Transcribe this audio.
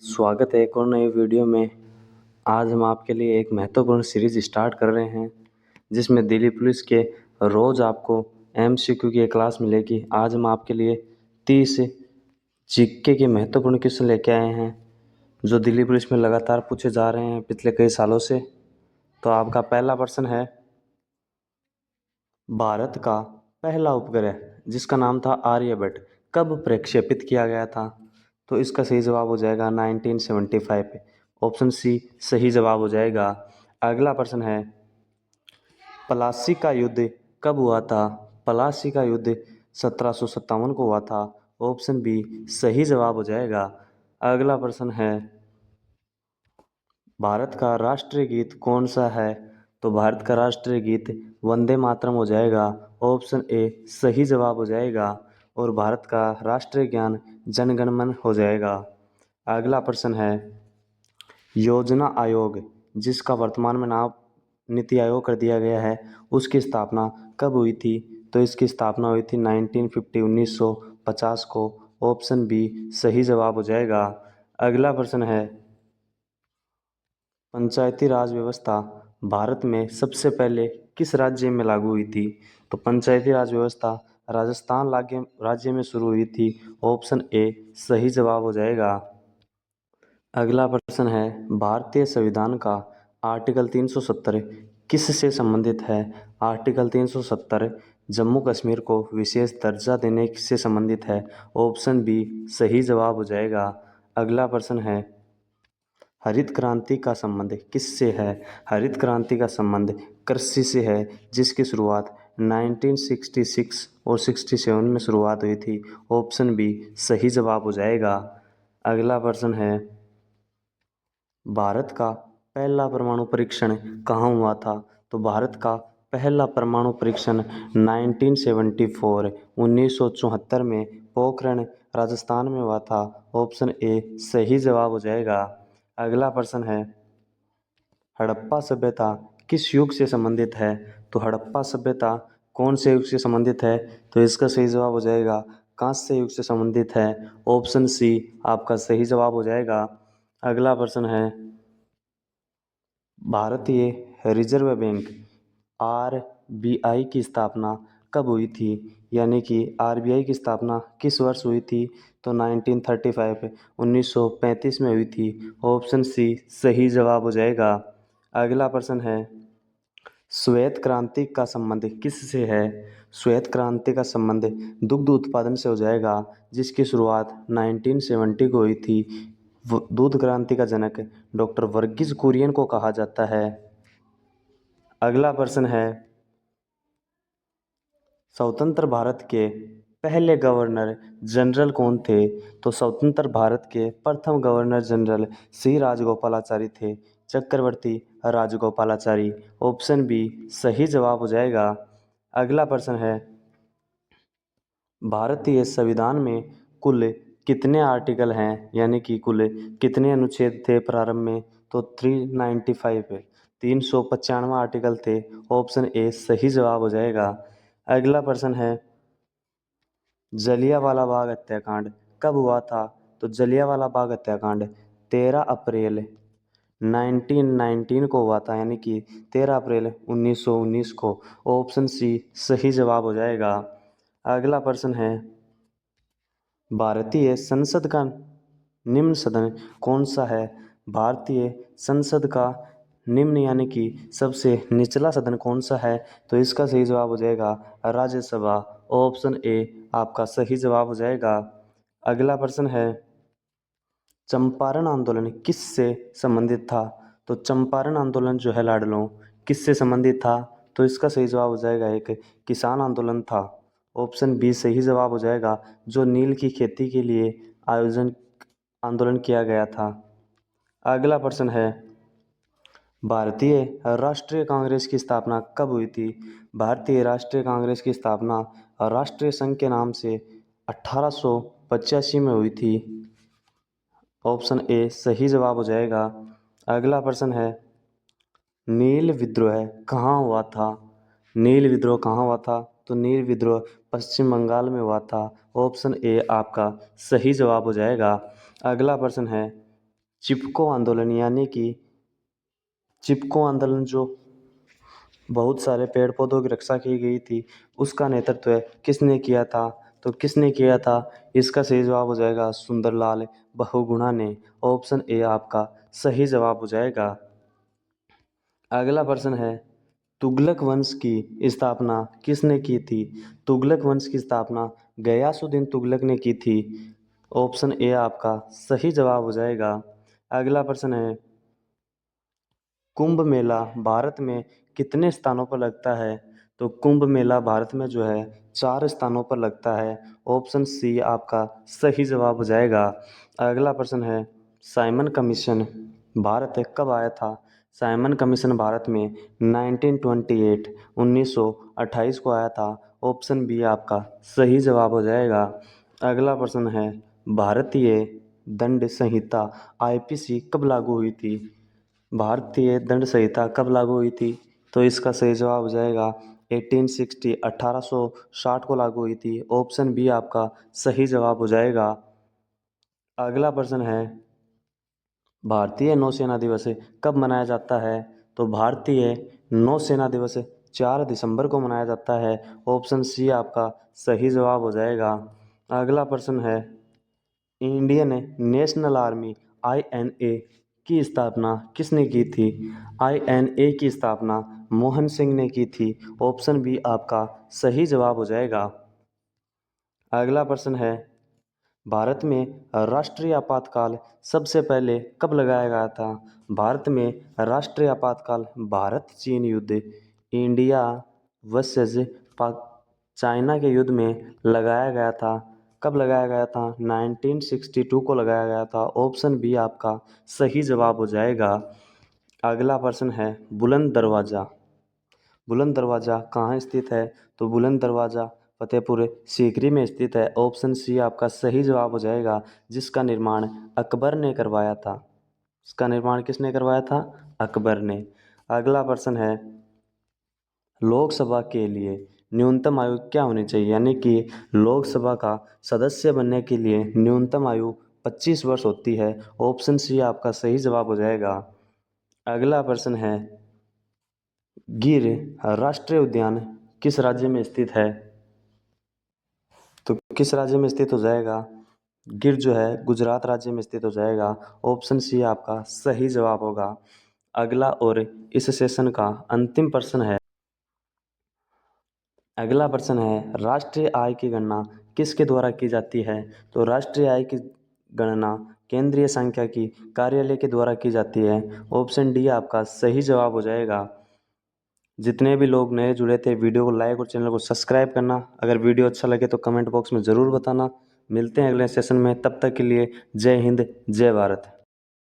स्वागत है एक और नई वीडियो में। आज हम आपके लिए एक महत्वपूर्ण सीरीज स्टार्ट कर रहे हैं जिसमें दिल्ली पुलिस के रोज़ आपको एमसीक्यू की एक क्लास मिलेगी। आज हम आपके लिए 30 जीके के महत्वपूर्ण क्वेश्चन लेके आए हैं जो दिल्ली पुलिस में लगातार पूछे जा रहे हैं पिछले कई सालों से। तो आपका पहला प्रश्न है, भारत का पहला उपग्रह जिसका नाम था आर्यभट्ट कब प्रक्षेपित किया गया था? तो इसका सही जवाब हो जाएगा 1975। ऑप्शन सी सही जवाब हो जाएगा। अगला प्रश्न है, प्लासी का युद्ध कब हुआ था? प्लासी का युद्ध 1757 को हुआ था। ऑप्शन बी सही जवाब हो जाएगा। अगला प्रश्न है, भारत का राष्ट्रीय गीत कौन सा है? तो भारत का राष्ट्रीय गीत वंदे मातरम हो जाएगा। ऑप्शन ए सही जवाब हो जाएगा। और भारत का राष्ट्रीय ज्ञान जनगण मन हो जाएगा। अगला प्रश्न है, योजना आयोग जिसका वर्तमान में नाम नीति आयोग कर दिया गया है उसकी स्थापना कब हुई थी? तो इसकी स्थापना हुई थी 1950 को। ऑप्शन बी सही जवाब हो जाएगा। अगला प्रश्न है, पंचायती राज व्यवस्था भारत में सबसे पहले किस राज्य में लागू हुई थी? तो पंचायती राज व्यवस्था राजस्थान राज्य में शुरू हुई थी। ऑप्शन ए सही जवाब हो जाएगा। अगला प्रश्न है, भारतीय संविधान का आर्टिकल 370 किससे संबंधित है? आर्टिकल 370 जम्मू कश्मीर को विशेष दर्जा देने से संबंधित है। ऑप्शन बी सही जवाब हो जाएगा। अगला प्रश्न है, हरित क्रांति का संबंध किससे है? हरित क्रांति का संबंध कृषि से है जिसकी शुरुआत 1966 और 67 में शुरुआत हुई थी। ऑप्शन बी सही जवाब हो जाएगा। अगला प्रश्न है, भारत का पहला परमाणु परीक्षण कहाँ हुआ था? तो भारत का पहला परमाणु परीक्षण 1974 में पोखरण राजस्थान में हुआ था। ऑप्शन ए सही जवाब हो जाएगा। अगला प्रश्न है, हड़प्पा सभ्यता किस युग से संबंधित है? तो हड़प्पा सभ्यता कौन से युग से संबंधित है? तो इसका सही जवाब हो जाएगा कांस्य युग से संबंधित है। ऑप्शन सी आपका सही जवाब हो जाएगा। अगला प्रश्न है, भारतीय रिजर्व बैंक आरबीआई की स्थापना कब हुई थी? यानी कि आरबीआई की स्थापना किस वर्ष हुई थी? तो 1935 में हुई थी। ऑप्शन सी सही जवाब हो जाएगा। अगला प्रश्न है, श्वेत क्रांति का संबंध किससे है? श्वेत क्रांति का संबंध दुग्ध उत्पादन से हो जाएगा जिसकी शुरुआत 1970 को हुई थी। दूध क्रांति का जनक डॉक्टर वर्गीज कुरियन को कहा जाता है। अगला प्रश्न है, स्वतंत्र भारत के पहले गवर्नर जनरल कौन थे? तो स्वतंत्र भारत के प्रथम गवर्नर जनरल श्री राजगोपालाचारी थे, चक्रवर्ती राजगोपालाचारी। ऑप्शन बी सही जवाब हो जाएगा। अगला प्रश्न है, भारतीय संविधान में कुल कितने आर्टिकल हैं? यानी कि कुल कितने अनुच्छेद थे प्रारंभ में? तो 395 है, 395 आर्टिकल थे। ऑप्शन ए सही जवाब हो जाएगा। अगला प्रश्न है, जलियांवाला बाग हत्याकांड कब हुआ था? तो जलियांवाला बाग हत्याकांड 13 अप्रैल 1919 को हुआ था, यानी कि 13 अप्रैल 1919 को। ऑप्शन सी सही जवाब हो जाएगा। अगला प्रश्न है, भारतीय संसद का निम्न सदन कौन सा है? भारतीय संसद का निम्न यानी कि सबसे निचला सदन कौन सा है? तो इसका सही जवाब हो जाएगा राज्यसभा। ऑप्शन ए आपका सही जवाब हो जाएगा। अगला प्रश्न है, चंपारण आंदोलन किससे संबंधित था? तो चंपारण आंदोलन जो है लाडलों किससे संबंधित था? तो इसका सही जवाब हो जाएगा एक किसान आंदोलन था। ऑप्शन बी सही जवाब हो जाएगा, जो नील की खेती के लिए आंदोलन किया गया था। अगला प्रश्न है, भारतीय राष्ट्रीय कांग्रेस की स्थापना कब हुई थी? भारतीय राष्ट्रीय कांग्रेस की स्थापना राष्ट्रीय संघ के नाम से 1885 में हुई थी। ऑप्शन ए सही जवाब हो जाएगा। अगला प्रश्न है, नील विद्रोह कहाँ हुआ था? नील विद्रोह कहाँ हुआ था? तो नील विद्रोह पश्चिम बंगाल में हुआ था। ऑप्शन ए आपका सही जवाब हो जाएगा। अगला प्रश्न है, चिपको आंदोलन यानी कि चिपको आंदोलन जो बहुत सारे पेड़ पौधों की रक्षा की गई थी, उसका नेतृत्व किसने किया था? तो किसने किया था? इसका सही जवाब हो जाएगा सुंदरलाल बहुगुणा ने। ऑप्शन ए आपका सही जवाब हो जाएगा। अगला प्रश्न है, तुगलक वंश की स्थापना किसने की थी? तुगलक वंश की स्थापना गयासुद्दीन तुगलक ने की थी। ऑप्शन ए आपका सही जवाब हो जाएगा। अगला प्रश्न है, कुंभ मेला भारत में कितने स्थानों पर लगता है? तो कुंभ मेला भारत में जो है 4 स्थानों पर लगता है। ऑप्शन सी आपका सही जवाब हो जाएगा। अगला प्रश्न है, साइमन कमीशन भारत कब आया था? साइमन कमीशन भारत में 1928 को आया था। ऑप्शन बी आपका सही जवाब हो जाएगा। अगला प्रश्न है, भारतीय दंड संहिता आईपीसी कब लागू हुई थी? भारतीय दंड संहिता कब लागू हुई थी? तो इसका सही जवाब हो जाएगा 1860 को लागू हुई थी। ऑप्शन बी आपका सही जवाब हो जाएगा। अगला प्रश्न है, भारतीय नौसेना दिवस कब मनाया जाता है? तो भारतीय नौसेना दिवस 4 दिसंबर को मनाया जाता है। ऑप्शन सी आपका सही जवाब हो जाएगा। अगला प्रश्न है, इंडियन नेशनल आर्मी आईएनए की स्थापना किसने की थी? आईएनए की स्थापना मोहन सिंह ने की थी। ऑप्शन बी आपका सही जवाब हो जाएगा। अगला प्रश्न है, भारत में राष्ट्रीय आपातकाल सबसे पहले कब लगाया गया था? भारत में राष्ट्रीय आपातकाल भारत चीन युद्ध, इंडिया वर्सेस पाक चाइना के युद्ध में लगाया गया था। कब लगाया गया था? 1962 को लगाया गया था। ऑप्शन बी आपका सही जवाब हो जाएगा। अगला प्रश्न है, बुलंद दरवाज़ा बुलंद दरवाज़ा कहाँ स्थित है? तो बुलंद दरवाज़ा फतेहपुर सीकरी में स्थित है। ऑप्शन सी आपका सही जवाब हो जाएगा, जिसका निर्माण अकबर ने करवाया था। इसका निर्माण किसने करवाया था? अकबर ने। अगला प्रश्न है, लोकसभा के लिए न्यूनतम आयु क्या होनी चाहिए? यानी कि लोकसभा का सदस्य बनने के लिए न्यूनतम आयु 25 वर्ष होती है। ऑप्शन सी आपका सही जवाब हो जाएगा। अगला प्रश्न है, गिर राष्ट्रीय उद्यान किस राज्य में स्थित है? तो किस राज्य में स्थित हो जाएगा? गिर जो है गुजरात राज्य में स्थित हो जाएगा। ऑप्शन सी आपका सही जवाब होगा। अगला और इस सेशन का अंतिम प्रश्न है, अगला प्रश्न है, राष्ट्रीय आय की गणना किसके द्वारा की जाती है? तो राष्ट्रीय आय की गणना केंद्रीय सांख्यिकी कार्यालय के द्वारा की जाती है। ऑप्शन डी आपका सही जवाब हो जाएगा। जितने भी लोग नए जुड़े थे, वीडियो को लाइक और चैनल को सब्सक्राइब करना। अगर वीडियो अच्छा लगे तो कमेंट बॉक्स में ज़रूर बताना। मिलते हैं अगले सेशन में, तब तक के लिए जय हिंद जय भारत।